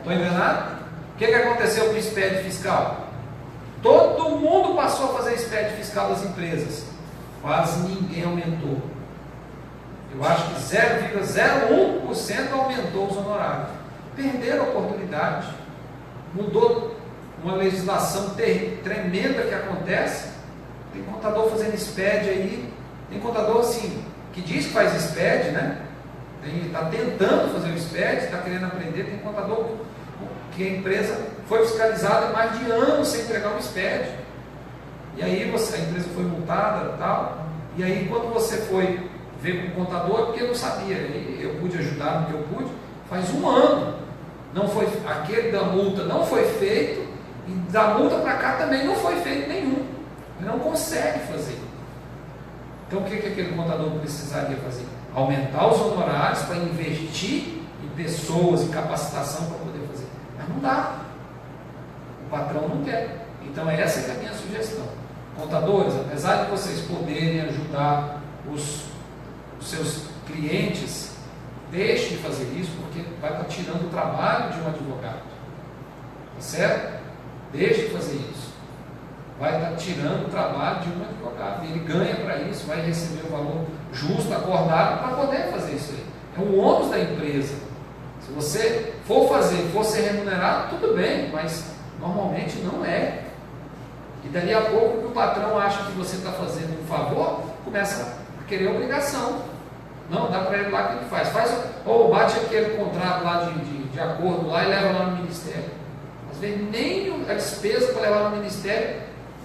Estou enganado? O que aconteceu com o SPED fiscal? Todo mundo passou a fazer SPED fiscal das empresas. Quase ninguém aumentou. Eu acho que 0,01% aumentou os honorários. Perderam a oportunidade. Mudou uma legislação tremenda que acontece. Tem contador fazendo SPED aí. Tem contador assim, que diz que faz SPED, né? Está tentando fazer o SPED, está querendo aprender. Tem contador que a empresa foi fiscalizada mais de anos sem entregar um SPED. E aí a empresa foi multada e tal. E aí quando você foi ver com o contador, é porque não sabia. Eu pude ajudar no que eu pude. Faz um ano. Não foi, aquele da multa não foi feito. E da multa para cá também não foi feito nenhum. Ele não consegue fazer. Então o que aquele contador precisaria fazer? Aumentar os honorários para investir em pessoas, em capacitação para poder fazer. Mas não dá. O patrão não quer. Então essa é a minha sugestão. Contadores, apesar de vocês poderem ajudar os seus clientes, deixe de fazer isso, porque vai estar tirando o trabalho de um advogado. Tá certo? Deixe de fazer isso. Vai estar tirando o trabalho de um advogado. Ele ganha para isso, vai receber o valor justo, acordado, para poder fazer isso aí. É um ônus da empresa. Se você for fazer, for ser remunerado, tudo bem, mas normalmente não é. E dali a pouco que o patrão acha que você está fazendo um favor, começa a querer obrigação. Não, dá para ele lá que ele faz. Ou bate aquele contrato lá de acordo lá e leva lá no ministério. Às vezes nem a despesa para levar no ministério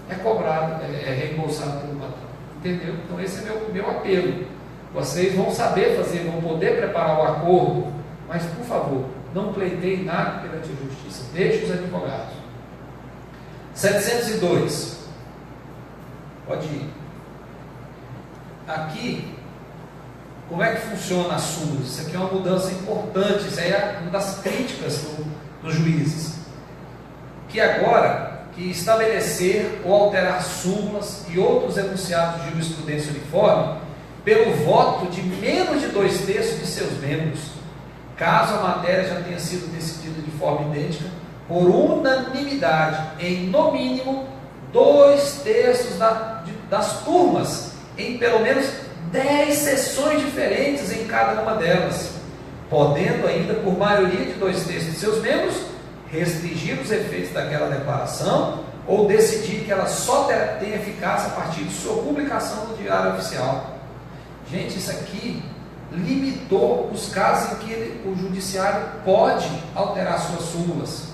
é cobrada, é reembolsada pelo patrão. Entendeu? Então esse é meu apelo. Vocês vão saber fazer, vão poder preparar o acordo, mas por favor, não pleiteiem nada perante a justiça. Deixe os advogados. 702. Pode ir. Aqui, como é que funciona a súmula? Isso aqui é uma mudança importante, isso aí é uma das críticas dos juízes. Que agora, que estabelecer ou alterar súmulas e outros enunciados de jurisprudência uniforme pelo voto de menos de 2/3 de seus membros, caso a matéria já tenha sido decidida de forma idêntica, por unanimidade, em no mínimo 2/3 das turmas, em pelo menos 10 sessões diferentes em cada uma delas, podendo ainda, por maioria de 2/3 de seus membros, restringir os efeitos daquela declaração ou decidir que ela só tem eficácia a partir de sua publicação no Diário Oficial. Gente, isso aqui limitou os casos em que o judiciário pode alterar suas súmulas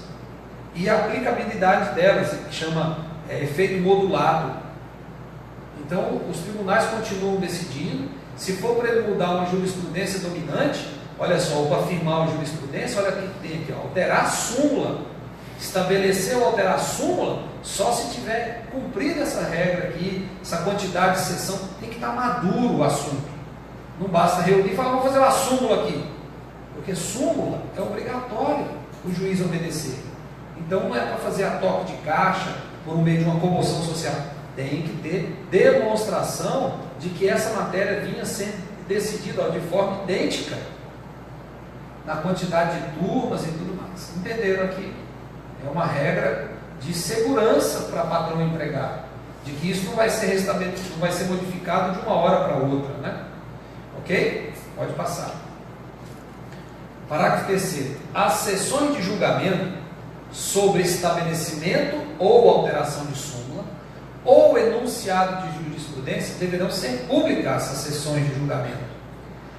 e a aplicabilidade delas, que chama efeito modulado. Então, os tribunais continuam decidindo. Se for para ele mudar uma jurisprudência dominante, olha só, para afirmar uma jurisprudência, olha aqui que tem aqui, ó, alterar a súmula. Estabelecer ou alterar a súmula só se tiver cumprido essa regra aqui, essa quantidade de sessão, tem que estar maduro o assunto. Não basta reunir e falar, vamos fazer uma súmula aqui. Porque súmula é obrigatório o juiz obedecer. Então não é para fazer a toque de caixa por meio de uma comoção social. Tem que ter demonstração de que essa matéria vinha sendo decidida de forma idêntica na quantidade de turmas e tudo mais. Entenderam aqui? É uma regra de segurança para patrão e empregado, de que isso não vai ser restabelecido, não vai ser modificado de uma hora para outra, né? Ok? Pode passar. Parágrafo 3º. As sessões de julgamento sobre estabelecimento ou alteração de súmula ou enunciado de jurisprudência deverão ser públicas, essas sessões de julgamento,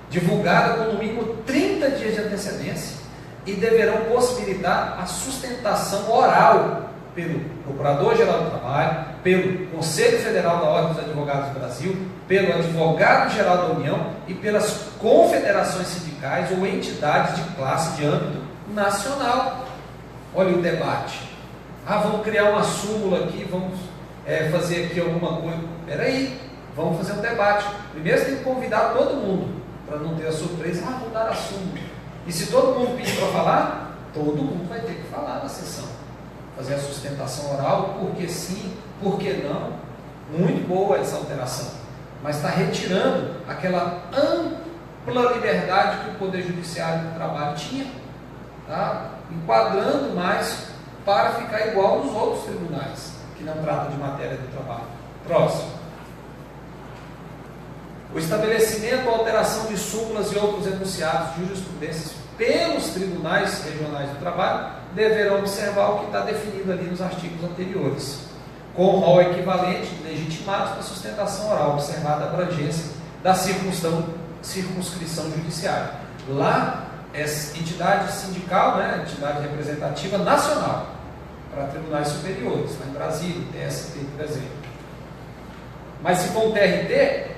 divulgadas com no mínimo 30 dias de antecedência, e deverão possibilitar a sustentação oral pelo Procurador-Geral do Trabalho, pelo Conselho Federal da Ordem dos Advogados do Brasil, pelo Advogado-Geral da União e pelas confederações sindicais ou entidades de classe de âmbito nacional. Olha o debate. Vamos criar uma súmula aqui, vamos fazer aqui alguma coisa. Espera aí, vamos fazer um debate. Primeiro você tem que convidar todo mundo, para não ter a surpresa. Vamos dar a súmula. E se todo mundo pedir para falar, todo mundo vai ter que falar na sessão. Fazer a sustentação oral, porque sim, porque não. Muito boa essa alteração. Mas está retirando aquela ampla liberdade que o Poder Judiciário do Trabalho tinha. Tá? enquadrando mais para ficar igual nos outros tribunais, que não tratam de matéria do trabalho. Próximo. O estabelecimento ou alteração de súmulas e outros enunciados de jurisprudências pelos tribunais regionais do trabalho deverão observar o que está definido ali nos artigos anteriores, com rol equivalente de legitimados para sustentação oral, observada a abrangência da circunscrição judiciária. Lá é entidade sindical, né, entidade representativa nacional, para tribunais superiores, lá em Brasília, TST, por exemplo. Mas se for um TRT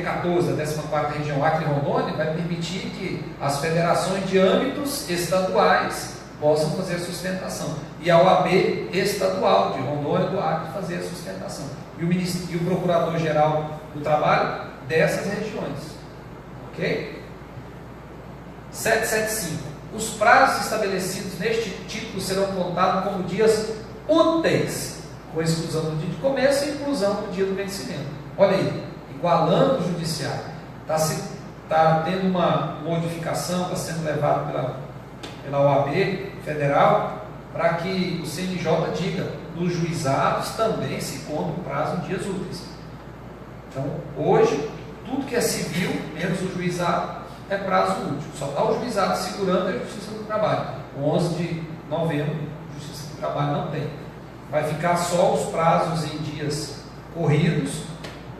14 da 14ª Região Acre e Rondônia, vai permitir que as federações de âmbitos estaduais possam fazer a sustentação. E a OAB estadual de Rondônia do Acre fazer a sustentação. E o Procurador-Geral do Trabalho dessas regiões. Ok? 775. Os prazos estabelecidos neste título serão contados como dias úteis, com exclusão do dia de começo e inclusão do dia do vencimento. Olha aí, igualando o judiciário. Está tendo uma modificação, está sendo levado pela OAB federal, para que o CNJ diga, nos juizados também se conta o prazo em dias úteis. Então, hoje, tudo que é civil, menos o juizado, é prazo útil. Só está o juizado segurando a Justiça do Trabalho. 11 de novembro, Justiça do Trabalho não tem. Vai ficar só os prazos em dias corridos,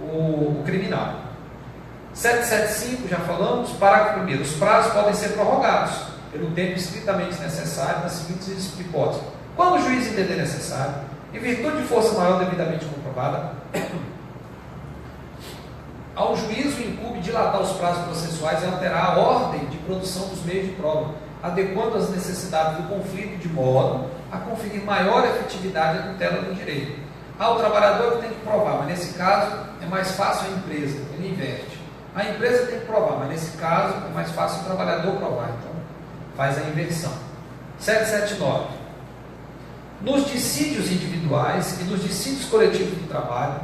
o criminal. 775, já falamos, parágrafo 1º. Os prazos podem ser prorrogados pelo tempo estritamente necessário nas seguintes hipóteses. Quando o juiz entender necessário, em virtude de força maior devidamente comprovada, ao juízo incumbe dilatar os prazos processuais e alterar a ordem de produção dos meios de prova, adequando as necessidades do conflito de modo a conferir maior efetividade à tutela do direito. O trabalhador tem que provar, mas nesse caso é mais fácil a empresa, ele inverte. A empresa tem que provar, mas nesse caso é mais fácil o trabalhador provar, então faz a inversão. 779. Nos dissídios individuais e nos dissídios coletivos do trabalho,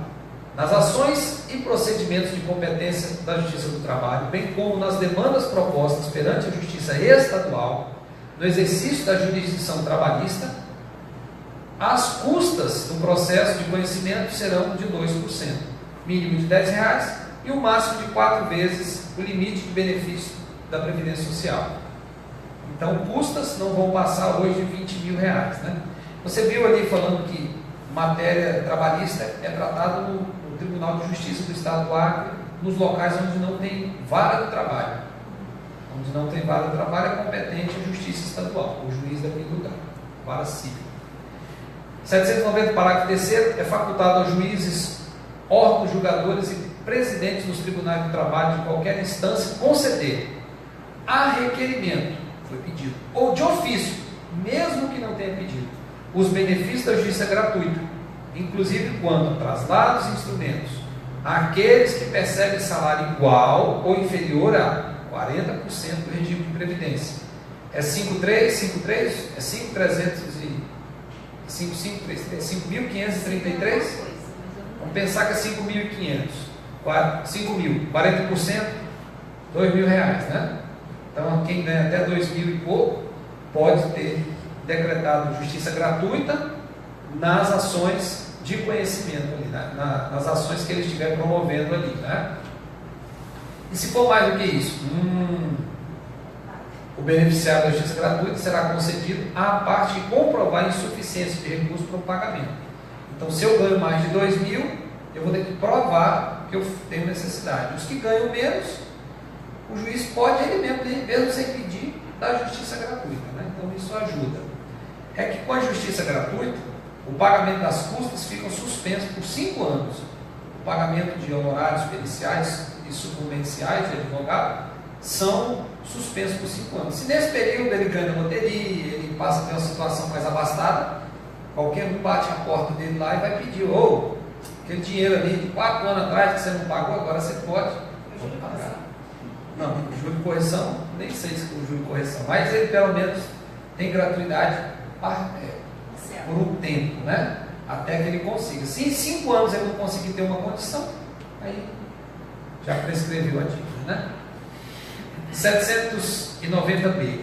nas ações e procedimentos de competência da Justiça do Trabalho, bem como nas demandas propostas perante a Justiça Estadual, no exercício da jurisdição trabalhista, as custas do processo de conhecimento serão de 2%, mínimo de R$10 e o máximo de 4 vezes o limite de benefício da Previdência Social. Então, custas não vão passar hoje de R$20 mil, né? Você viu ali falando que matéria trabalhista é tratada no Tribunal de Justiça do Estado do Acre, nos locais onde não tem vara do trabalho. Onde não tem vara do trabalho é competente a Justiça Estadual, o juiz daquele lugar, vara civil. 790, parágrafo 3º, é facultado aos juízes, órgãos julgadores e presidentes dos tribunais do trabalho de qualquer instância conceder, a requerimento, foi pedido, ou de ofício, mesmo que não tenha pedido, os benefícios da justiça gratuita, inclusive quando traslados e instrumentos, àqueles que percebem salário igual ou inferior a 40% do regime de previdência. É 5.353? É 5.533? Vamos pensar que é 5.500. 5.000, 40%, R$2.000, né? Então, quem ganha até 2.000 e pouco, pode ter decretado justiça gratuita nas ações de conhecimento ali, né? Nas ações que ele estiver promovendo ali, né? E se for mais do que isso, o beneficiário da justiça gratuita será concedido à parte que comprovar a insuficiência de recursos para o pagamento. Então, se eu ganho mais de 2.000, eu vou ter que provar que eu tenho necessidade. Os que ganham menos, o juiz pode, ele mesmo sem pedir, dar justiça gratuita, né? Então, isso ajuda. É que com a justiça gratuita, o pagamento das custas fica suspenso por 5 anos. O pagamento de honorários periciais e suplemenciais de advogado são suspensos por 5 anos. Se nesse período ele ganha na loteria, ele passa a ter uma situação mais abastada, qualquer um bate a porta dele lá e vai pedir, aquele dinheiro ali de 4 anos atrás que você não pagou, agora você pode pagar. Não, o juro de correção, nem sei se o juro de correção, mas ele pelo menos tem gratuidade por um tempo, né? Até que ele consiga. Se em 5 anos ele não conseguir ter uma condição, aí já prescreveu a dívida, né? 790b.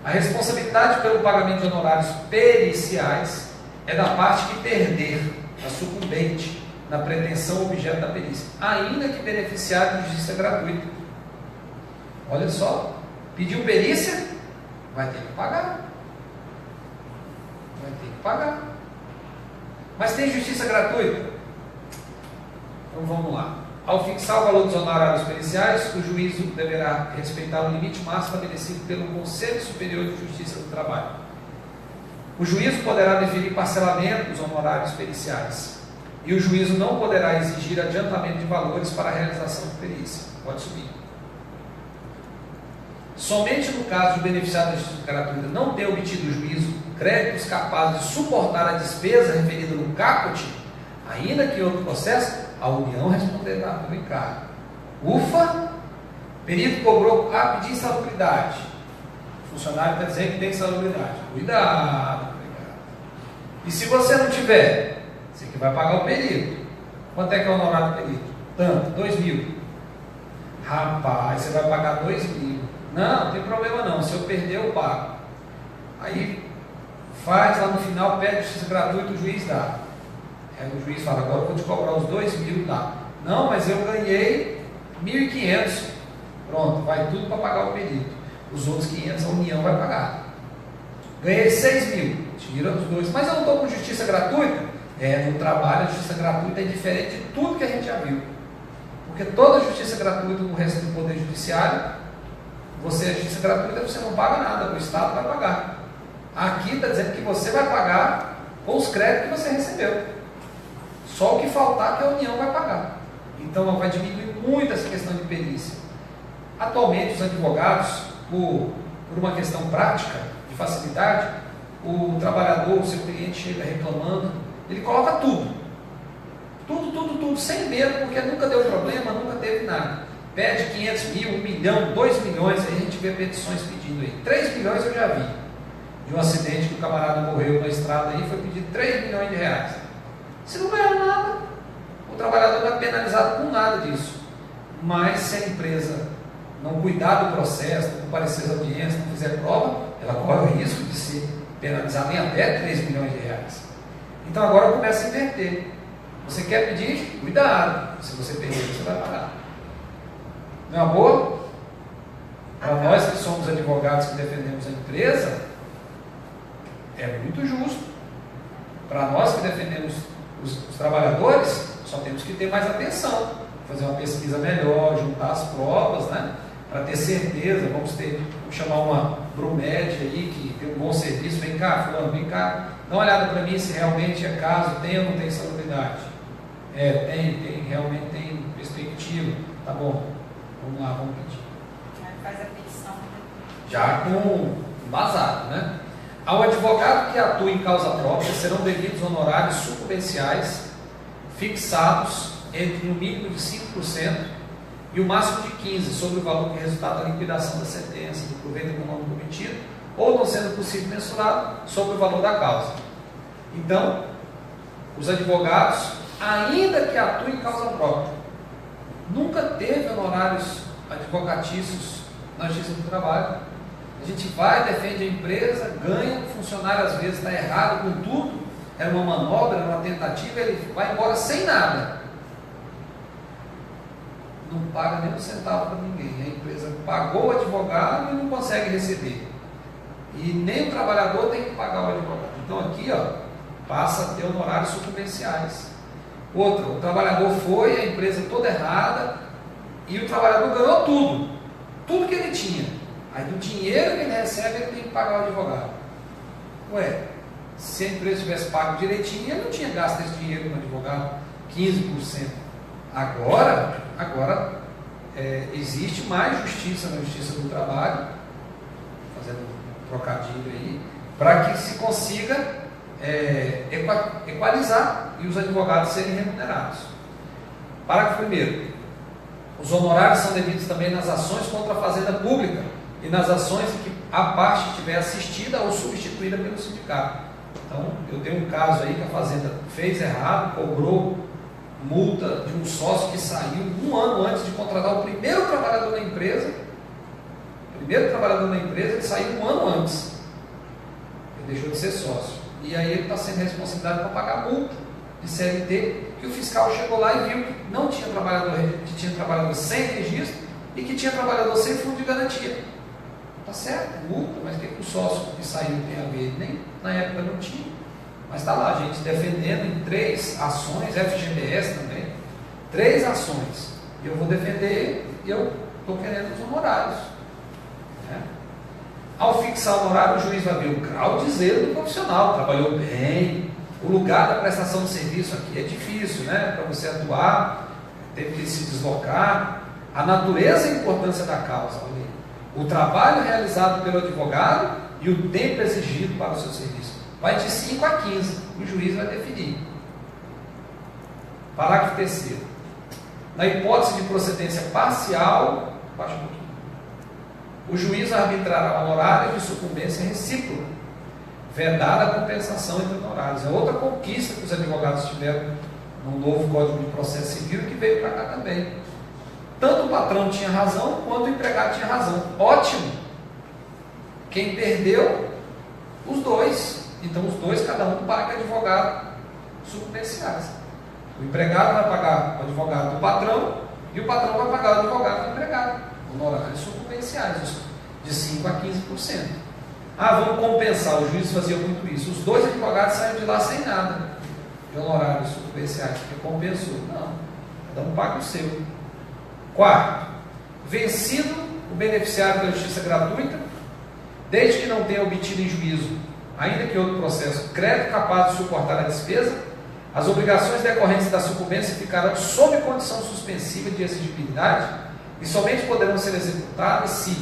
A responsabilidade pelo pagamento de honorários periciais é da parte que perder, a sucumbente, na pretensão objeto da perícia, ainda que beneficiado de justiça gratuita. Olha só, pediu perícia, vai ter que pagar. Vai ter que pagar. Mas tem justiça gratuita? Então vamos lá. Ao fixar o valor dos honorários periciais, o juízo deverá respeitar o limite máximo estabelecido pelo Conselho Superior de Justiça do Trabalho. O juízo poderá definir parcelamento dos honorários periciais. E o juízo não poderá exigir adiantamento de valores para a realização de perícia. Pode subir. Somente no caso de beneficiário da justiça gratuita não ter obtido o juízo créditos capazes de suportar a despesa referida no caput, ainda que em outro processo, a União responderá pelo encargo. Ufa! Perito cobrou pedir insalubridade. O funcionário está dizendo que tem insalubridade. Cuidado. E se você não tiver, você que vai pagar o perito. Quanto é que é o honorário do perito? Tanto, 2.000. Rapaz, você vai pagar 2.000. Não tem problema não, se eu perder eu pago. Aí faz lá no final, pede justiça gratuita, o juiz dá. Aí o juiz fala, agora eu vou te cobrar os 2.000, dá. Não, mas eu ganhei 1.500. Pronto, vai tudo para pagar o perito. Os outros 500 a União vai pagar. Ganhei 6.000, tira os dois. Mas eu não estou com justiça gratuita? No trabalho a justiça gratuita é diferente de tudo que a gente já viu. Porque toda justiça gratuita no resto do Poder Judiciário, a justiça gratuita você não paga nada, o Estado vai pagar. Aqui está dizendo que você vai pagar com os créditos que você recebeu. Só o que faltar que a União vai pagar. Então vai diminuir muito essa questão de perícia. Atualmente os advogados, por uma questão prática, de facilidade, o trabalhador, o seu cliente chega reclamando, ele coloca tudo. Tudo, sem medo, porque nunca deu problema, nunca teve nada. Pede 500 mil, 1 milhão, 2 milhões, aí a gente vê petições pedindo aí. 3 milhões eu já vi. De um acidente que o camarada morreu na estrada aí, foi pedido 3 milhões de reais. Se não ganhar nada, o trabalhador não é penalizado com nada disso. Mas se a empresa não cuidar do processo, não comparecer às audiências, não fizer prova, ela corre o risco de ser penalizada em até 3 milhões de reais. Então agora começa a inverter. Você quer pedir? Cuidado. Se você perder, você vai pagar. Não é uma boa? Para nós que somos advogados que defendemos a empresa, é muito justo. Para nós que defendemos os trabalhadores, só temos que ter mais atenção, fazer uma pesquisa melhor, juntar as provas, né? Para ter certeza. Vamos chamar uma Brumed aí, que tem um bom serviço. Vem cá, fulano, vem cá, dá uma olhada para mim se realmente é caso, tem ou não tem salubridade. Realmente tem perspectiva. Tá bom, vamos lá, vamos pedir. Faz a petição. Já com embasado, né? Ao advogado que atua em causa própria serão devidos honorários sucumbenciais fixados entre um mínimo de 5% e o máximo de 15% sobre o valor que resultar da liquidação da sentença, do proveito econômico obtido, ou não sendo possível mensurado, sobre o valor da causa. Então, os advogados, ainda que atuem em causa própria, nunca teve honorários advocatícios na Justiça do Trabalho. A gente vai, defende a empresa, ganha, o funcionário às vezes está errado com tudo, era uma manobra, era uma tentativa, ele vai embora sem nada. Não paga nem um centavo para ninguém. A empresa pagou o advogado e não consegue receber. E nem o trabalhador tem que pagar o advogado. Então aqui, passa a ter honorários sucumbenciais. Outra, o trabalhador foi, a empresa toda errada, e o trabalhador ganhou tudo que ele tinha. Aí do dinheiro que ele recebe, ele tem que pagar o advogado. Se a empresa tivesse pago direitinho, ele não tinha gasto esse dinheiro com o advogado, 15%. Agora existe mais justiça na Justiça do Trabalho, fazendo um trocadilho aí, para que se consiga equalizar e os advogados serem remunerados. Parágrafo 1º. Os honorários são devidos também nas ações contra a fazenda pública e nas ações em que a parte estiver assistida ou substituída pelo sindicato. Então, eu tenho um caso aí que a fazenda fez errado, cobrou multa de um sócio que saiu 1 ano antes de contratar o primeiro trabalhador da empresa. primeiro trabalhador na empresa, ele saiu um ano antes. Ele deixou de ser sócio. E aí ele está sendo responsabilizado para pagar multa de CLT, que o fiscal chegou lá e viu que não tinha trabalhador, que tinha trabalhador sem registro e que tinha trabalhador sem fundo de garantia. Tá certo, multa, mas o que o sócio que saiu tem a ver? Nem na época não tinha. Mas está lá, a gente defendendo em 3 ações, FGTS também, 3 ações. E eu vou defender e eu estou querendo os honorários. Né? Ao fixar o honorário, o juiz vai ver o grau de zelo do profissional, trabalhou bem, o lugar da prestação de serviço aqui é difícil, né? Para você atuar, teve que se deslocar, a natureza e a importância da causa, olha aí. O trabalho realizado pelo advogado e o tempo exigido para o seu serviço. Vai de 5 a 15, o juiz vai definir. Parágrafo 3º. Na hipótese de procedência parcial, baixa um pouquinho, o juiz arbitrará honorários de sucumbência recíproca, vedada a compensação entre honorários. É outra conquista que os advogados tiveram no novo Código de Processo Civil, que veio para cá também. Tanto o patrão tinha razão, quanto o empregado tinha razão. Ótimo! Quem perdeu? Os dois. Então os dois, cada um paga advogado sucumbenciais. O empregado vai pagar o advogado do patrão e o patrão vai pagar o advogado do empregado. Honorários sucumbenciais, de 5 a 15%. Ah, vamos compensar. O juiz fazia muito isso. Os dois advogados saíram de lá sem nada de honorários sucumbenciais, porque compensou. Não, cada um paga o seu. 4. Vencido o beneficiário da justiça gratuita, desde que não tenha obtido em juízo, ainda que outro processo, crédito capaz de suportar a despesa, as obrigações decorrentes da sucumbência ficarão sob condição suspensiva de exigibilidade e somente poderão ser executadas se,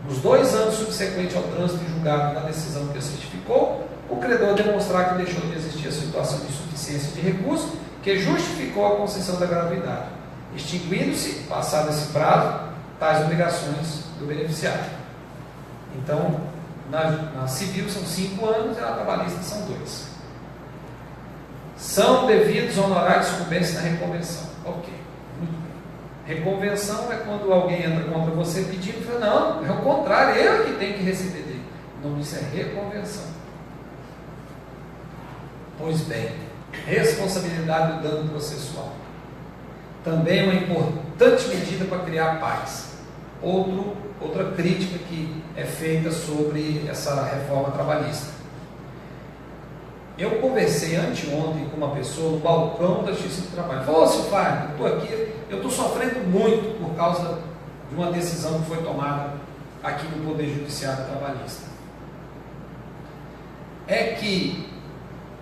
nos 2 anos subsequentes ao trânsito em julgado da decisão que a certificou, o credor demonstrar que deixou de existir a situação de insuficiência de recurso que justificou a concessão da gratuidade, extinguindo-se, passado esse prazo, tais obrigações do beneficiário. Então, na civil são 5 anos e na trabalhista são 2. São devidos honorários de sucumbência na reconvenção. Ok, muito bem. Reconvenção é quando alguém entra contra você pedindo e fala, não, é o contrário, eu que tenho que receber dele. O nome disso é reconvenção. Pois bem, responsabilidade do dano processual. Também é uma importante medida para criar paz. Outra crítica que é feita sobre essa reforma trabalhista. Eu conversei anteontem com uma pessoa no balcão da Justiça do Trabalho. Falou, ô Silvio, eu estou aqui, eu estou sofrendo muito por causa de uma decisão que foi tomada aqui no Poder Judiciário Trabalhista. É que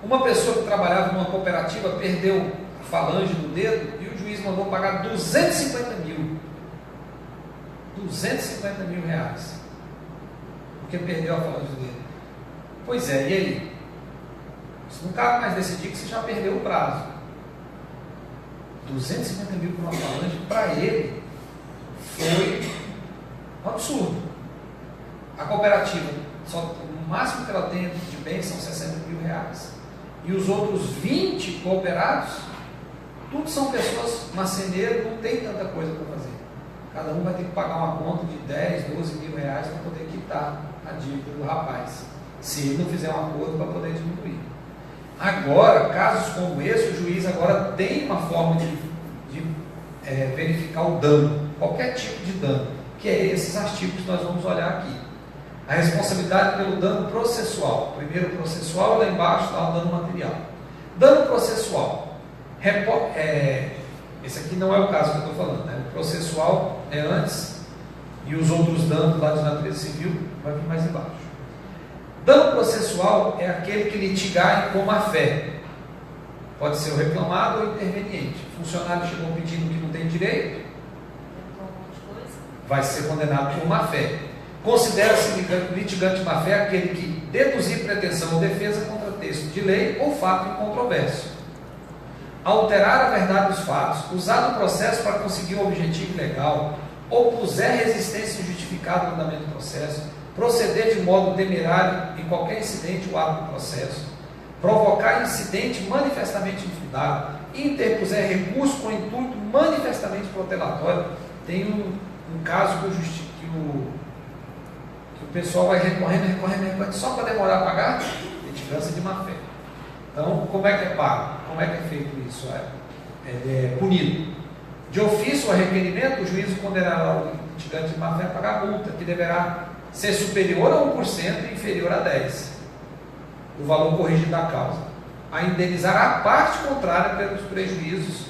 uma pessoa que trabalhava numa cooperativa perdeu a falange do dedo e o juiz mandou pagar 250 mil. 250 mil reais. Porque perdeu a falange do dedo. Pois é, e aí? Você não cabe mais decidir que você já perdeu o prazo. 250 mil por uma falange, para ele, foi um absurdo. A cooperativa, o máximo que ela tem de bens são 60 mil reais. E os outros 20 cooperados, tudo são pessoas marceneiras, não tem tanta coisa para fazer. Cada um vai ter que pagar uma conta de 10, 12 mil reais para poder quitar a dívida do rapaz, se ele não fizer um acordo para poder diminuir. Agora, casos como esse, o juiz agora tem uma forma de verificar o dano, qualquer tipo de dano, que é esses artigos que nós vamos olhar aqui. A responsabilidade pelo dano processual. Primeiro processual, lá embaixo está o dano material. Dano processual. Esse aqui não é o caso que eu estou falando, né? O processual é antes e os outros danos lá de natureza civil vai vir mais embaixo. Dano processual é aquele que litigar em má-fé. Pode ser o reclamado ou o interveniente. O funcionário chegou pedindo que não tem direito, vai ser condenado por má-fé. Considera-se litigante má-fé aquele que deduzir pretensão ou defesa contra texto de lei ou fato incontrovérsia, alterar a verdade dos fatos, usar o processo para conseguir um objetivo legal, opuser resistência injustificada no andamento do processo, proceder de modo temerário em qualquer incidente ou ato do processo, provocar incidente manifestamente infundado, interpuser recurso com intuito manifestamente protelatório. Tem um caso que o pessoal vai recorrendo, só para demorar a pagar, litigância de má fé. Então, como é que é pago? Como é que é feito isso? É punido. De ofício a requerimento, o juízo condenará o litigante de má fé a pagar a multa, que deverá ser superior a 1% e inferior a 10% do valor corrigido da causa, a indenizar a parte contrária pelos prejuízos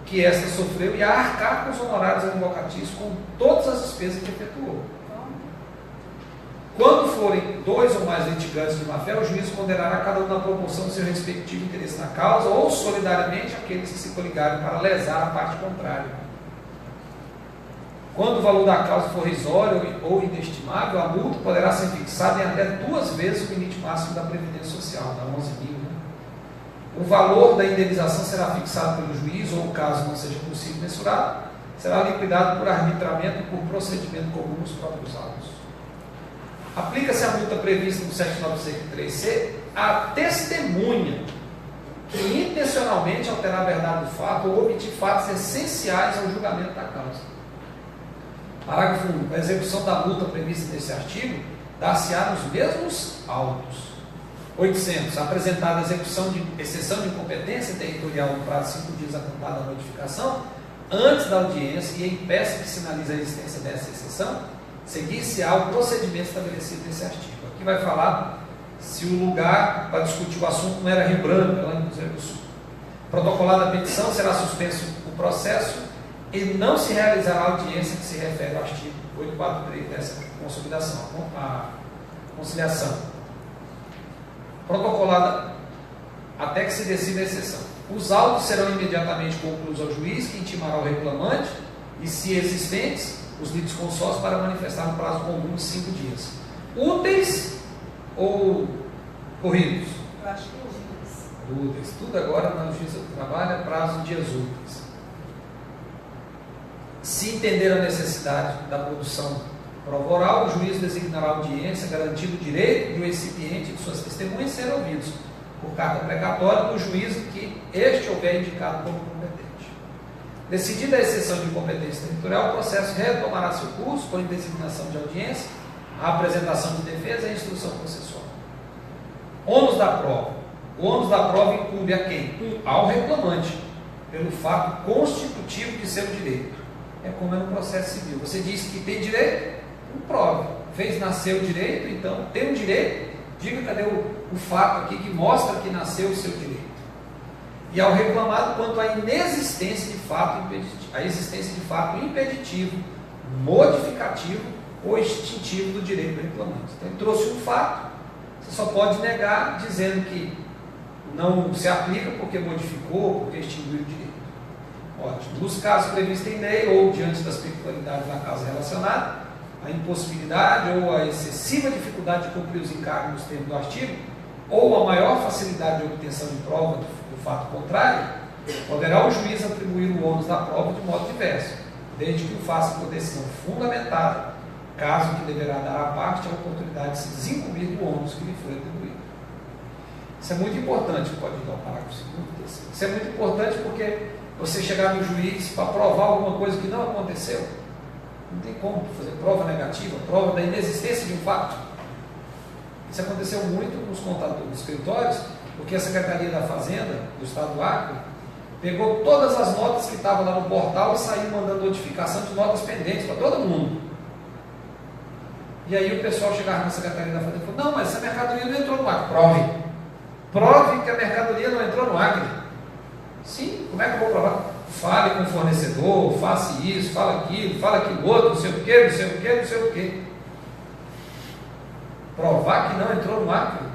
que esta sofreu e a arcar com os honorários advocatícios com todas as despesas que efetuou. Quando forem 2 ou mais litigantes de má-fé, o juiz condenará cada um na proporção do seu respectivo interesse na causa ou solidariamente aqueles que se coligarem para lesar a parte contrária. Quando o valor da causa for risório ou inestimável, a multa poderá ser fixada em até 2 vezes o limite máximo da Previdência Social, da 11 mil. O valor da indenização será fixado pelo juiz ou, caso não seja possível mensurar, será liquidado por arbitramento por procedimento comum nos próprios autos. Aplica-se a multa prevista no 796.3c à testemunha que intencionalmente alterar a verdade do fato ou omitir fatos essenciais ao julgamento da causa. Parágrafo 1. A execução da multa prevista nesse artigo dá-se-á nos mesmos autos. 800. Apresentada a execução de exceção de incompetência territorial no prazo de 5 dias a contar da notificação, antes da audiência e em peça que sinaliza a existência dessa exceção, seguir-se-á o procedimento estabelecido nesse artigo. Aqui vai falar se o lugar para discutir o assunto não era Rio Branco, lá em Cruzeiro do Sul. Protocolada a petição, será suspenso o processo e não se realizará a audiência que se refere ao artigo 843 dessa consolidação, a conciliação. Protocolada até que se decida a exceção. Os autos serão imediatamente concluídos ao juiz, que intimará o reclamante e, se existentes, os lides consórcios para manifestar no prazo comum de 5 dias. Úteis ou corridos? Eu acho que úteis. Úteis. Tudo agora na Justiça do Trabalho é prazo de dias úteis. Se entender a necessidade da produção prova oral, o juiz designará audiência, garantindo o direito do recipiente e de suas testemunhas serem ouvidos por carta precatória do juízo que este houver indicado como competente. Decidida a exceção de incompetência territorial, o processo retomará seu curso com a designação de audiência, a apresentação de defesa e a instrução processual. Ônus da prova. O ônus da prova incumbe a quem? Ao reclamante, pelo fato constitutivo de seu direito. É como é no processo civil. Você disse que tem direito, não prove. Fez nascer o direito, então tem um direito, diga cadê o fato aqui que mostra que nasceu o seu direito. E ao reclamado quanto à inexistência de fato impeditivo, a existência de fato impeditivo, modificativo ou extintivo do direito do reclamante. Então ele trouxe um fato, você só pode negar dizendo que não se aplica porque modificou, porque extinguiu o direito. Ótimo. Nos casos previstos em lei ou diante das peculiaridades da causa relacionada, a impossibilidade ou a excessiva dificuldade de cumprir os encargos nos termos do artigo, ou a maior facilidade de obtenção de prova do fato contrário, poderá o juiz atribuir o ônus da prova de modo diverso, desde que o faça por decisão fundamentada, caso que deverá dar à parte a oportunidade de se desincumbir do ônus que lhe foi atribuído. Isso é muito importante, pode ir ao parágrafo 2º. Isso é muito importante porque você chegar no juiz para provar alguma coisa que não aconteceu, não tem como fazer prova negativa, prova da inexistência de um fato. Isso aconteceu muito nos contadores, nos escritórios, porque a Secretaria da Fazenda do Estado do Acre pegou todas as notas que estavam lá no portal e saiu mandando notificação de notas pendentes para todo mundo. E aí o pessoal chegava na Secretaria da Fazenda e falou: não, mas essa mercadoria não entrou no Acre. Prove. Prove que a mercadoria não entrou no Acre. Sim, como é que eu vou provar? Fale com o fornecedor, faça isso, fala aquilo outro, não sei o que, não sei o que, não sei o que. Provar que não entrou no Acre.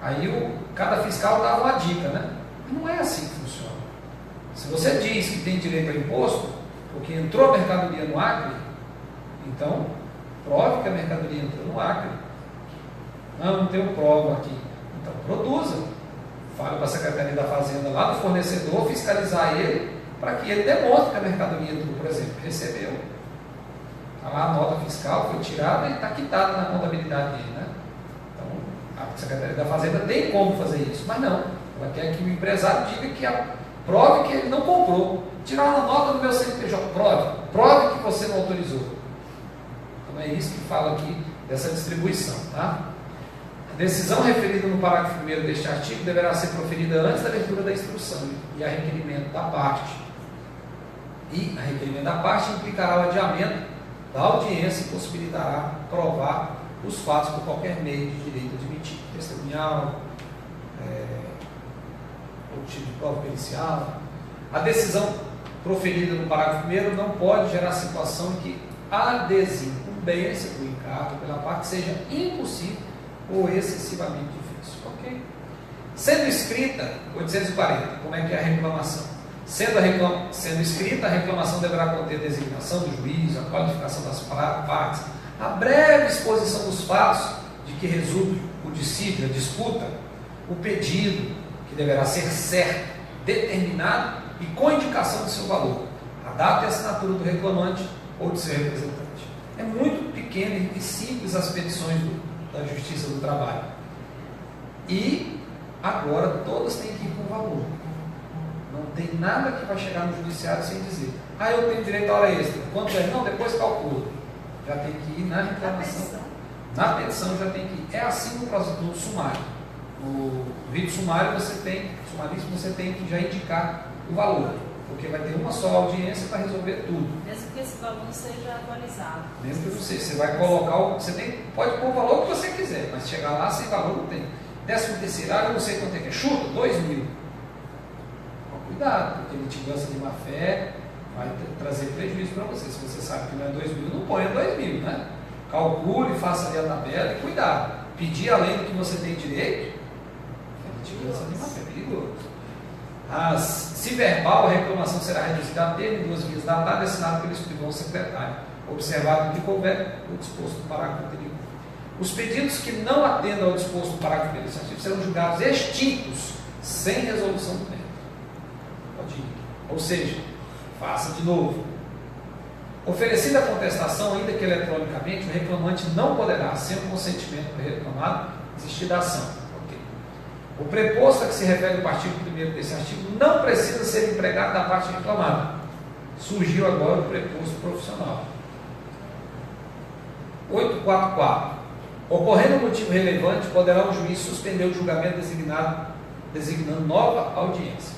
Aí cada fiscal dava uma dica, né? Não é assim que funciona. Se você diz que tem direito a imposto, porque entrou a mercadoria no Acre, então prove que a mercadoria entrou no Acre. Não tenho prova aqui. Então produza. Fale para a Secretaria da Fazenda lá do fornecedor, fiscalizar ele, para que ele demonstre que a mercadoria entrou, por exemplo, recebeu. Está lá a nota fiscal, foi tirada e está quitada na contabilidade dele, né? Então, a Secretaria da Fazenda tem como fazer isso, mas não. Ela quer que o empresário diga que prove que ele não comprou. Tirar uma nota do meu CNPJ, prove que você não autorizou. Então, Não é isso que fala aqui dessa distribuição. Tá? A decisão referida no parágrafo 1º deste artigo deverá ser proferida antes da abertura da instrução e a requerimento da parte. E a requerimento da parte implicará o adiamento da audiência e possibilitará provar os fatos por qualquer meio de direito admitido, testemunhal, ou tipo de prova pericial. A decisão proferida no parágrafo 1º não pode gerar situação em que a desincumbência do encargo pela parte seja impossível ou excessivamente difícil. Ok? Sendo escrita, 840, como é que é a reclamação? Sendo escrita, a reclamação deverá conter a designação do juiz, a qualificação das partes, a breve exposição dos fatos de que resulte o dissídio, a disputa, o pedido, que deverá ser certo, determinado e com indicação do seu valor, a data e assinatura do reclamante ou de seu representante. É muito pequeno e simples as petições da Justiça do Trabalho. E agora todas têm que ir com valor. Não tem nada que vai chegar no judiciário sem dizer: ah, eu tenho direito à hora extra. Quanto é? Não, depois calcula. Já tem que ir na reclamação. Na petição já tem que ir. É assim no sumário. No vídeo sumário sumaríssimo você tem que já indicar o valor. Porque vai ter uma só audiência para resolver tudo. Mesmo que esse valor seja atualizado. Mesmo que você vai colocar, pode pôr o valor que você quiser, mas chegar lá sem valor não tem. 13º, eu não sei quanto é que é, chuta, 2.000. Cuidado, porque litigância de má fé vai trazer prejuízo para você. Se você sabe que não é 2.000, não ponha 2.000, né? Calcule, faça ali a tabela e cuidado. Pedir além do que você tem direito, é litigância de má fé, perigoso. Se verbal, a reclamação será reduzida a termo em 2 vias datada e assinada pelo escrivão secretário, observado que couber o disposto no parágrafo anterior. Os pedidos que não atendam ao disposto no parágrafo administrativo serão julgados extintos, sem resolução do mérito. Ou seja, faça de novo. Oferecida a contestação, ainda que eletronicamente, o reclamante não poderá, sem o consentimento do reclamado, desistir da ação. Okay. O preposto a que se refere o artigo 1º desse artigo não precisa ser empregado da parte reclamada. Surgiu agora o preposto profissional. 844. Ocorrendo motivo relevante, poderá o juiz suspender o julgamento designando nova audiência.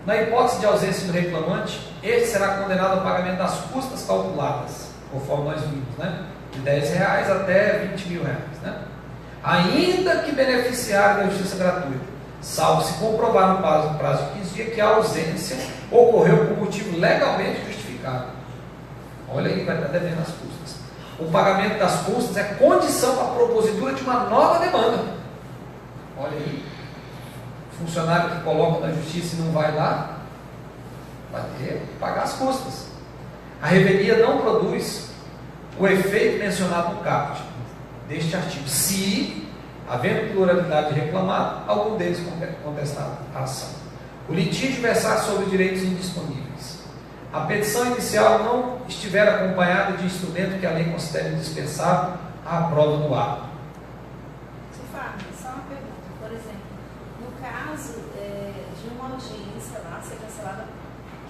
Na hipótese de ausência do reclamante, este será condenado ao pagamento das custas calculadas, conforme nós vimos, né? De R$10 até R$20.000, né? Ainda que beneficiário da justiça gratuita, salvo se comprovar no prazo de 15 dias que a ausência ocorreu por motivo legalmente justificado. Olha aí, vai estar devendo as custas. O pagamento das custas é condição para a propositura de uma nova demanda. Olha aí. Funcionário que coloca na justiça e não vai lá, vai ter que pagar as custas. A revelia não produz o efeito mencionado no caput deste artigo, se, havendo pluralidade de reclamado, algum deles contestar a ação. O litígio versar sobre direitos indisponíveis. A petição inicial não estiver acompanhada de instrumento que a lei considere indispensável à prova no ato. Só uma pergunta, por exemplo. No caso de uma audiência lá ser cancelada,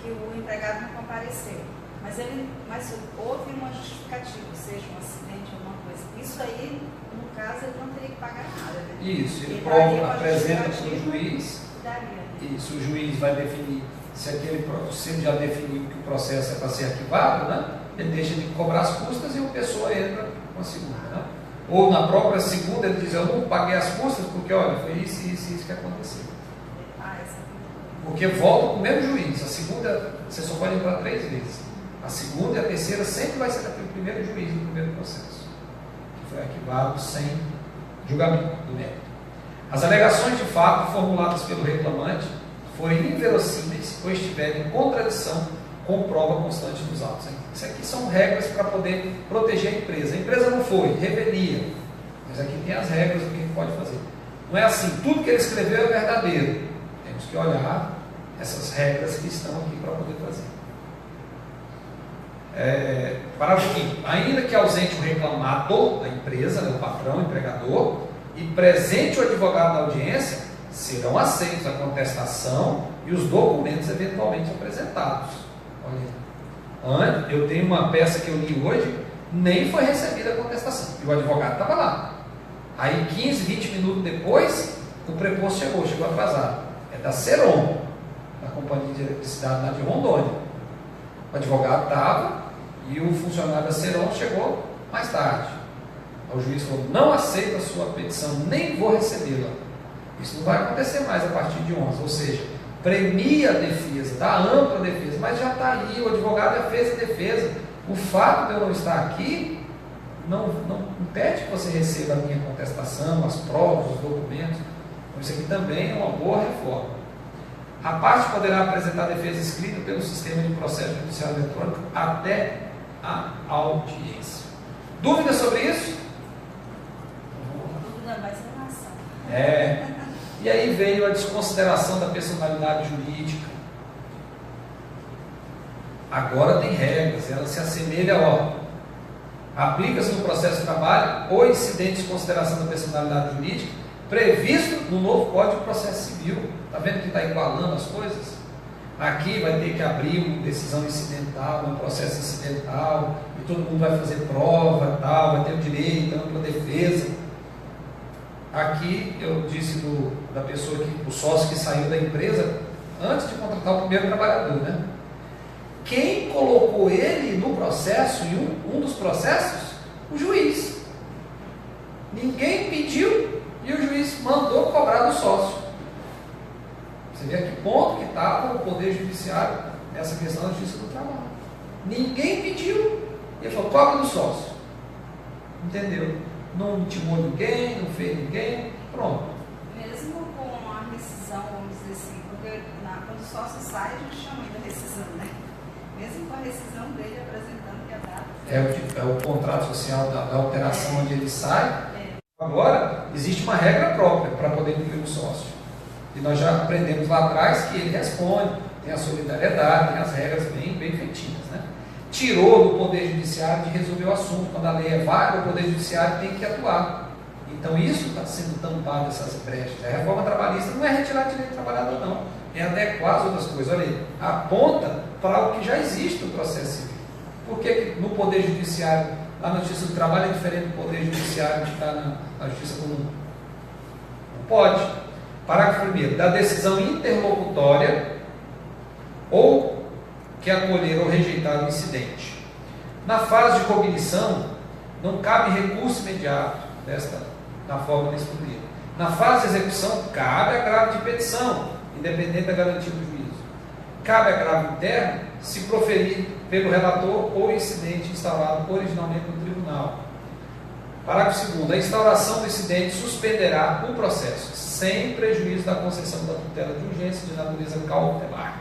que o empregado não compareceu, mas houve uma justificativa, seja um acidente, alguma coisa. Isso aí, no caso, ele não teria que pagar nada, né? Isso, ele apresenta para o juiz. Daria. Isso, o juiz vai definir se ele já definiu que o processo é para ser arquivado, né? Ele deixa de cobrar as custas e a pessoa entra com a segunda, né? Ou na própria segunda ele diz: eu não paguei as custas porque, olha, foi isso que aconteceu. Porque volta para o mesmo juiz. A segunda, você só pode entrar 3 vezes. A segunda e a terceira sempre vai ser daquele primeiro juiz do primeiro processo, que foi arquivado sem julgamento do mérito. As alegações de fato formuladas pelo reclamante forem inverossímeis ou estiverem em contradição com prova constante dos autos. Isso aqui são regras para poder proteger a empresa. A empresa não foi, revelia. Mas aqui tem as regras do que pode fazer. Não é assim, tudo que ele escreveu é verdadeiro. Temos que olhar essas regras que estão aqui para poder fazer. Parágrafo 5º. Ainda que ausente o reclamador da empresa, né, o patrão, o empregador, e presente o advogado da audiência, serão aceitos a contestação e os documentos eventualmente apresentados. Olha, eu tenho uma peça que eu li hoje, nem foi recebida a contestação. E o advogado estava lá. Aí 15, 20 minutos depois, o preposto chegou atrasado. É da Ceron, da Companhia de Eletricidade lá de Rondônia. O advogado estava e o funcionário da Ceron chegou mais tarde. O juiz falou: não aceito a sua petição, nem vou recebê-la. Isso não vai acontecer mais a partir de 11. Ou seja, premia a defesa, dá ampla defesa, mas já está ali, o advogado já fez a defesa. O fato de eu não estar aqui não impede que você receba a minha contestação, as provas, os documentos. Então, isso aqui também é uma boa reforma. A parte poderá apresentar defesa escrita pelo sistema de processo judicial eletrônico até a audiência. Dúvidas sobre isso? Dúvida mais relação. E aí veio a desconsideração da personalidade jurídica. Agora tem regras, ela se assemelha, aplica-se no processo de trabalho o incidente de desconsideração da personalidade jurídica previsto no novo Código de Processo Civil. Está vendo que está igualando as coisas? Aqui vai ter que abrir uma decisão incidental, um processo incidental, e todo mundo vai fazer prova, tal, vai ter o direito, ampla defesa. Aqui eu disse da pessoa o sócio que saiu da empresa antes de contratar o primeiro trabalhador, né? Quem colocou ele no processo, em um dos processos? O juiz. Ninguém pediu e o juiz mandou cobrar do sócio. Você vê a que ponto que estava o Poder Judiciário nessa questão da justiça do trabalho. Ninguém pediu. Ele falou: cobra do sócio. Entendeu? Não intimou ninguém, não fez ninguém, pronto. Mesmo com a rescisão, vamos dizer assim, porque quando o sócio sai, a gente chama ainda rescisão, né? Mesmo com a rescisão dele apresentando que a data... É o contrato social da alteração onde ele sai. Agora, existe uma regra própria para poder incluir o sócio. E nós já aprendemos lá atrás que ele responde, tem a solidariedade, tem as regras bem feitinhas, né? Tirou do Poder Judiciário de resolver o assunto. Quando a lei é vaga, o Poder Judiciário tem que atuar. Então isso está sendo tampado, essas brechas. A reforma trabalhista não é retirar direito do trabalhador, não. É adequar as outras coisas. Olha aí, aponta para o que já existe no processo civil. Por que no Poder Judiciário, lá na Justiça do Trabalho, é diferente do Poder Judiciário que está na Justiça Comum? Não pode. Parágrafo 1º. Da decisão interlocutória ou que acolher ou rejeitar o incidente. Na fase de cognição, não cabe recurso imediato da forma desse primeiro. Na fase de execução, cabe agravo de petição, independente da garantia do juízo. Cabe agravo interno se proferir pelo relator ou incidente instalado originalmente no tribunal. Parágrafo 2º. A instauração do incidente suspenderá o processo, sem prejuízo da concessão da tutela de urgência de natureza cautelar,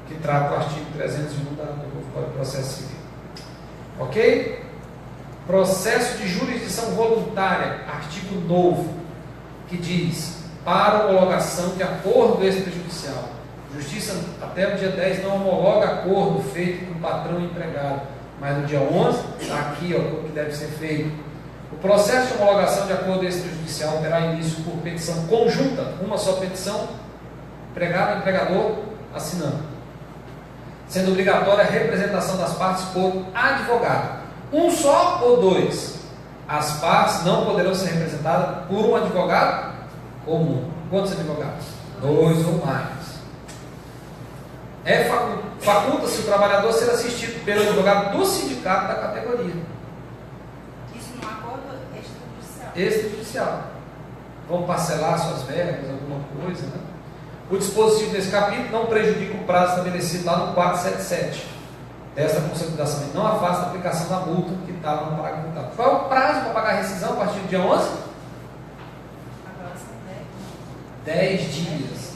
que trata o artigo 301 do novo Código de Processo Civil. Ok? Processo de jurisdição voluntária, artigo novo, que diz: para homologação de acordo extrajudicial. Justiça, até o dia 10, não homologa acordo feito com patrão e empregado, mas no dia 11, está aqui o que deve ser feito. O processo de homologação de acordo extrajudicial terá início por petição conjunta, uma só petição, empregado e empregador assinando, sendo obrigatória a representação das partes por advogado. Um só ou dois? As partes não poderão ser representadas por um advogado comum. Quantos advogados? 2 ou mais. Faculta-se o trabalhador ser assistido pelo advogado do sindicato da categoria. Isso num acordo extrajudicial. Extrajudicial. Vão parcelar suas verbas, alguma coisa, né? O dispositivo desse capítulo não prejudica o prazo estabelecido lá no 477 desta consolidação e não afasta a aplicação da multa que está lá no parágrafo 8. Qual é o prazo para pagar a rescisão a partir do dia 11? Agora são 10 dias.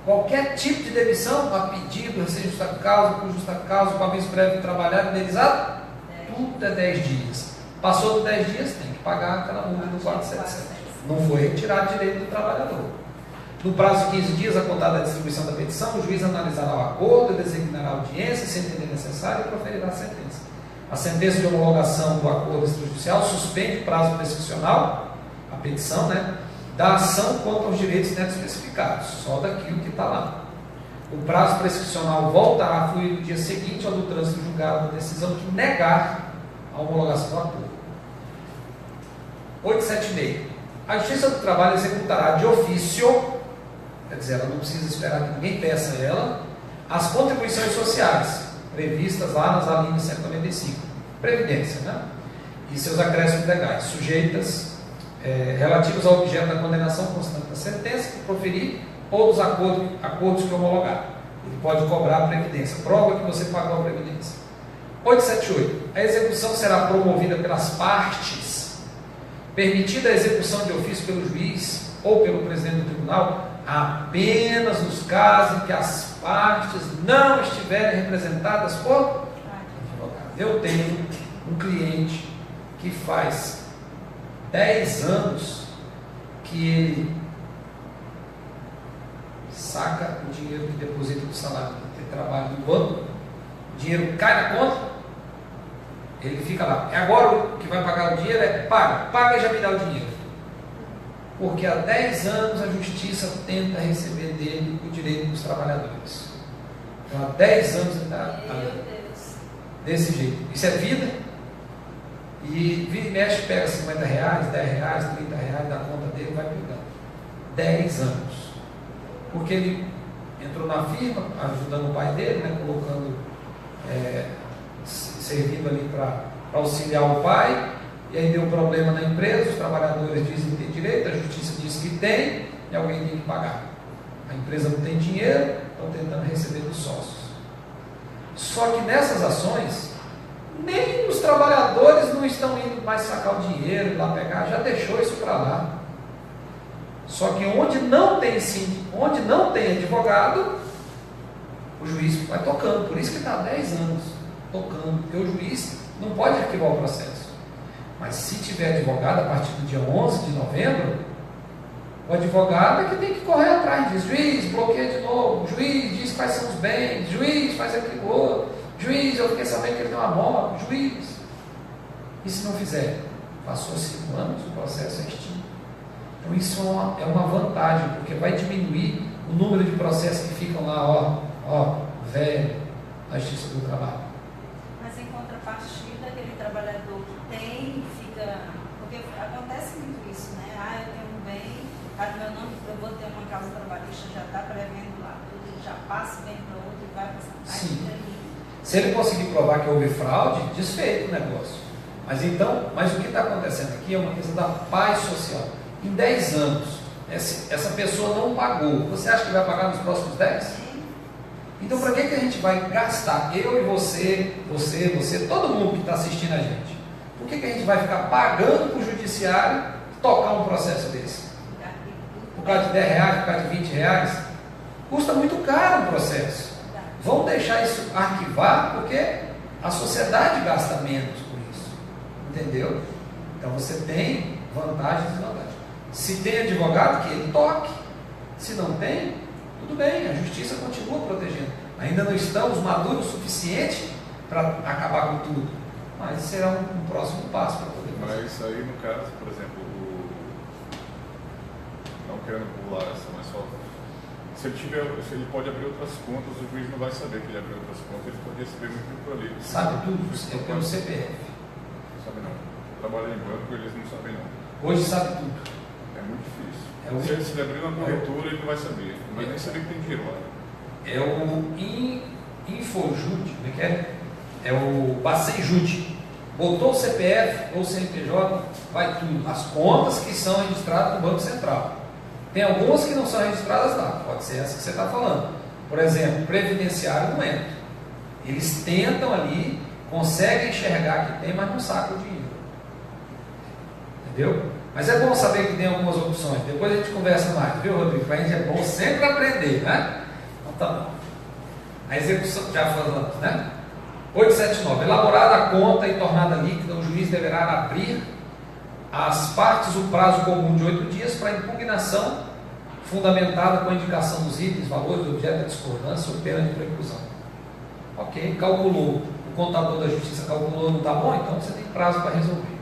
Qualquer tipo de demissão, a pedido, receita justa causa, por justa causa, com aviso prévio trabalhado, indenizado, tudo é 10 dias. Passou dos 10 dias, tem que pagar aquela multa do 477. Não foi retirado direito do trabalhador. No prazo de 15 dias, a contar da distribuição da petição, o juiz analisará o acordo, designará a audiência, se entender necessário, e proferirá a sentença. A sentença de homologação do acordo extrajudicial suspende o prazo prescricional, a petição, né, da ação quanto aos direitos netos especificados, só daquilo que está lá. O prazo prescricional voltará a fluir no dia seguinte ao do trânsito julgado da decisão que negar a homologação do acordo. 876. A Justiça do Trabalho executará de ofício, quer dizer, ela não precisa esperar que ninguém peça ela, as contribuições sociais previstas lá nas alíneas 195, Previdência, né? E seus acréscimos legais, sujeitas relativos ao objeto da condenação constante da sentença que proferir ou dos acordos que homologar. Ele pode cobrar a Previdência, prova que você pagou a Previdência. 878. A execução será promovida pelas partes, permitida a execução de ofício pelo juiz ou pelo presidente do tribunal, apenas nos casos em que as partes não estiverem representadas por advogado. Eu tenho um cliente que faz 10 anos que ele saca o dinheiro que deposita do salário, ele trabalha no banco, o dinheiro cai na conta, ele fica lá. Agora o que vai pagar o dinheiro é paga e já me dá o dinheiro. Porque há 10 anos a justiça tenta receber dele o direito dos trabalhadores. Então há 10 anos ele está desse jeito. Isso é vida. E vira e mexe, pega R$50, R$10, R$30 da conta dele e vai pegando. 10 anos. Porque ele entrou na firma, ajudando o pai dele, né, colocando, servindo ali para auxiliar o pai, e aí deu um problema na empresa, os trabalhadores dizem que tem direito, a justiça diz que tem, e alguém tem que pagar. A empresa não tem dinheiro, estão tentando receber dos sócios. Só que nessas ações, nem os trabalhadores não estão indo mais sacar o dinheiro, lá pegar, já deixou isso para lá. Só que onde não tem advogado, o juiz vai tocando. Por isso que está há 10 anos tocando, porque o juiz não pode arquivar o processo. Mas se tiver advogado a partir do dia 11 de novembro, o advogado é que tem que correr atrás disso. Juiz, bloqueia de novo. Juiz, diz quais são os bens. Juiz, faz aquilo outro. Juiz, eu fiquei sabendo que ele tem uma moto. Juiz. E se não fizer? Passou 5 anos, o processo é extinto. Então isso é uma vantagem, porque vai diminuir o número de processos que ficam lá, velho, na Justiça do Trabalho. Mas em contrapartida, aquele trabalhador que tem, porque acontece muito isso, né? Eu tenho um bem, meu nome, eu vou ter uma causa trabalhista, já está prevendo lá, tudo, já passa bem para outro e vai passar. Sim. Se ele conseguir provar que houve fraude, desfeito o negócio. Mas o que está acontecendo aqui é uma questão da paz social. Em 10 anos, essa pessoa não pagou. Você acha que vai pagar nos próximos 10? Então, para que a gente vai gastar? Eu e você, todo mundo que está assistindo a gente. Por que a gente vai ficar pagando para o judiciário tocar um processo desse? Por causa de R$10, por causa de R$20? Custa muito caro o processo. Vamos deixar isso arquivar, porque a sociedade gasta menos com isso. Entendeu? Então, você tem vantagens e desvantagens. Se tem advogado, que ele toque. Se não tem, tudo bem, a justiça continua protegendo. Ainda não estamos maduros o suficiente para acabar com tudo, mas será um próximo passo para poder fazer. Mas aí, no caso, por exemplo, não querendo pular essa, mas só se ele pode abrir outras contas, o juiz não vai saber que ele abriu outras contas, ele pode receber muito por ali. Sabe tudo? Eu tenho o CPF. Não sabe não. Trabalha em banco, eles não sabem não. Hoje sabe tudo. É muito difícil. Se ele abrir uma corretora, ele não vai saber. Não vai nem saber que tem dinheiro lá. É o Infojude, como é que é? É o Bacenjude. Botou o CPF ou o CNPJ, vai tudo. As contas que são registradas no Banco Central. Tem algumas que não são registradas lá. Pode ser essa que você está falando. Por exemplo, previdenciário não entra. Eles tentam ali, conseguem enxergar que tem, mas não sacam o dinheiro. Entendeu? Mas é bom saber que tem algumas opções. Depois a gente conversa mais, viu, Rodrigo? Para a gente é bom sempre aprender, né? Então tá bom. A execução, já falamos, né? 879. Elaborada a conta e tornada líquida, o juiz deverá abrir às partes o prazo comum de 8 dias para impugnação fundamentada com a indicação dos itens, valores, objeto da discordância ou pena de preclusão. Ok, calculou. O contador da justiça calculou, não está bom? Então você tem prazo para resolver.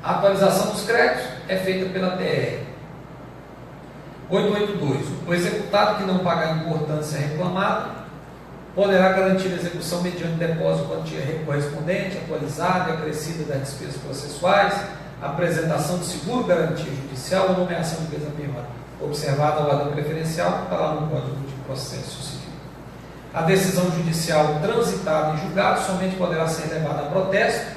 A atualização dos créditos é feita pela TR. 882. O executado que não pagar a importância reclamada poderá garantir a execução mediante depósito de quantia correspondente, atualizada e acrescida das despesas processuais, apresentação de seguro garantia judicial ou nomeação de mesa penhora, observada a ordem preferencial que está lá no Código de Processo Civil. A decisão judicial transitada em julgado somente poderá ser levada a protesto,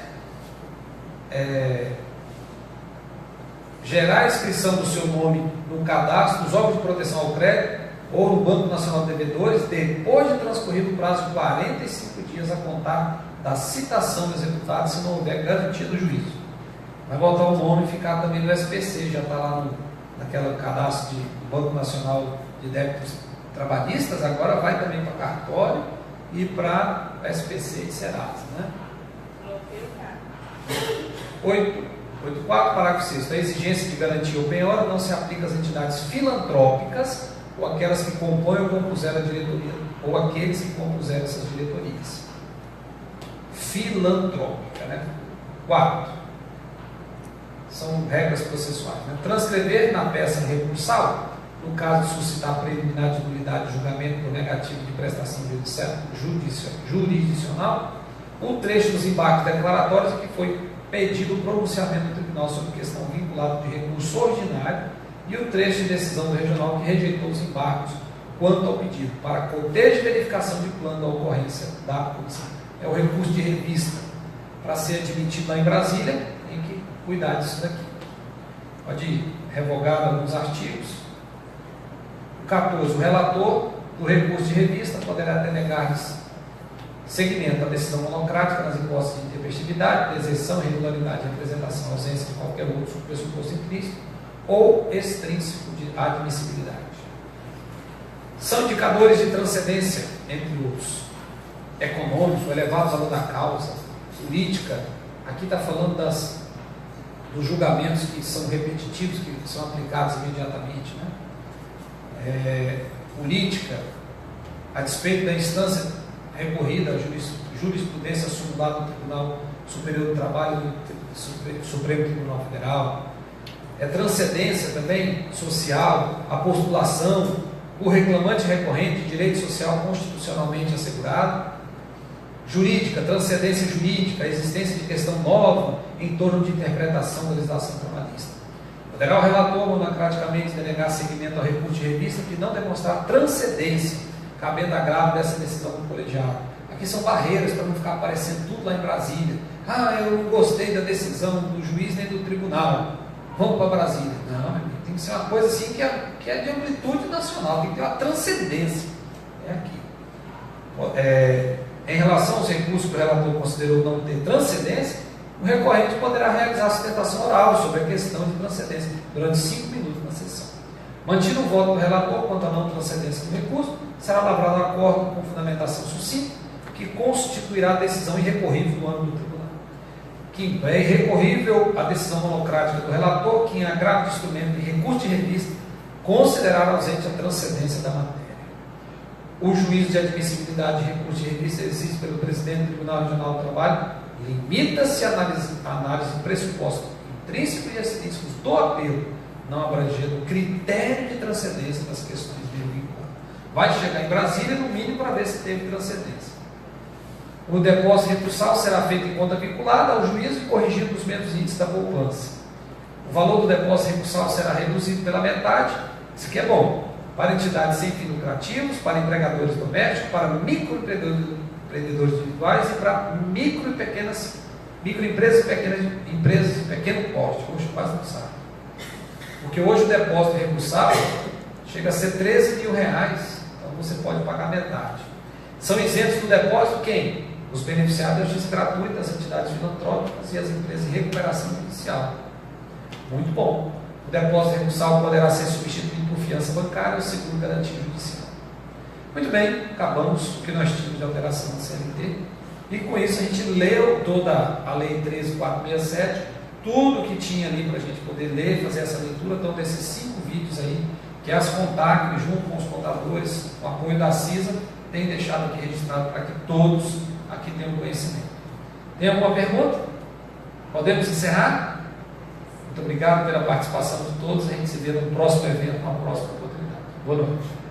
gerar a inscrição do seu nome no cadastro dos órgãos de proteção ao crédito ou no Banco Nacional de Devedores, depois de transcorrido o prazo de 45 dias a contar da citação executada, se não houver garantia do juízo. Vai voltar o nome e ficar também no SPC, já está lá naquele cadastro do Banco Nacional de Débitos Trabalhistas, agora vai também para cartório e para SPC e Serasa, né? 8.4, parágrafo 6º. A exigência de garantia ou penhora não se aplica às entidades filantrópicas ou aquelas que compõem ou compuseram a diretoria, ou aqueles que compuseram essas diretorias. Filantrópica, né? 4. São regras processuais, né? Transcrever na peça recursal, no caso de suscitar preliminar de nulidade de julgamento por negativo de prestação jurisdicional, um trecho dos embargos declaratórios que foi pedido o pronunciamento do tribunal sobre questão vinculada de recurso ordinário e o trecho de decisão do regional que rejeitou os embargos quanto ao pedido para cotejo e verificação de plano da ocorrência da comissão. É o recurso de revista. Para ser admitido lá em Brasília, tem que cuidar disso daqui. Pode ir revogado alguns artigos. 14. O relator do recurso de revista poderá denegar-lhes seguimento à decisão monocrática nas hipóteses de intempestividade, deserção, irregularidade, representação, ausência de qualquer outro pressuposto intrínseco ou extrínseco de admissibilidade. São indicadores de transcendência entre os econômicos, o elevado valor da causa, política. Aqui está falando dos julgamentos que são repetitivos, que são aplicados imediatamente, né? Política, a despeito da instância recorrida à jurisprudência simulada do Tribunal Superior do Trabalho do Supremo Tribunal Federal. Transcendência também social, a postulação, o reclamante recorrente de direito social constitucionalmente assegurado. Jurídica, transcendência jurídica, a existência de questão nova em torno de interpretação da legislação trabalhista. Poderá o relator monocraticamente denegar seguimento ao recurso de revista que não demonstrar transcendência, cabendo agravo dessa decisão do colegiado. Aqui são barreiras para não ficar aparecendo tudo lá em Brasília. Eu não gostei da decisão do juiz nem do tribunal. Vamos para Brasília. Não, tem que ser uma coisa assim que é de amplitude nacional, tem que ter uma transcendência. É aqui. Em relação aos recursos que o relator considerou não ter transcendência, o recorrente poderá realizar a sustentação oral sobre a questão de transcendência durante 5 minutos na sessão. Mantido o voto do relator quanto à não transcendência do recurso, será lavrado um acordo com fundamentação sucinta que constituirá a decisão irrecorrível do âmbito do tribunal. 5. É irrecorrível a decisão monocrática do relator que, em agravo de instrumento de recurso de revista, considerar ausente a transcendência da matéria. O juízo de admissibilidade de recurso de revista exige pelo presidente do Tribunal Regional do Trabalho limita-se a análise do pressuposto intrínseco e extrínseco do apelo, não abrangendo o critério de transcendência das questões dele vinculadas. Vai chegar em Brasília, no mínimo, para ver se teve transcendência. O depósito recursal será feito em conta vinculada ao juízo e corrigido os mesmos índices da poupança. O valor do depósito recursal será reduzido pela metade, isso aqui é bom, para entidades sem fins lucrativos, para empregadores domésticos, para microempreendedores individuais e para microempresas e pequenas empresas de pequeno porte. Hoje quase não sabe. Porque hoje o depósito recursal chega a ser R$13 mil, então você pode pagar metade. São isentos do depósito quem? Os beneficiários da justiça gratuita, as entidades filantrópicas e as empresas de recuperação judicial. Muito bom. O depósito recursal poderá ser substituído por fiança bancária ou seguro garantia judicial. Muito bem, acabamos o que nós tínhamos de alteração da CLT. E com isso a gente leu toda a Lei 13.467, tudo que tinha ali para a gente poder ler, fazer essa leitura. Então, desses 5 vídeos aí, que as CONTACME, junto com os contadores, com o apoio da CISA, tem deixado aqui registrado para que todos aqui tenham conhecimento. Tem alguma pergunta? Podemos encerrar? Muito obrigado pela participação de todos. A gente se vê no próximo evento, na próxima oportunidade. Boa noite.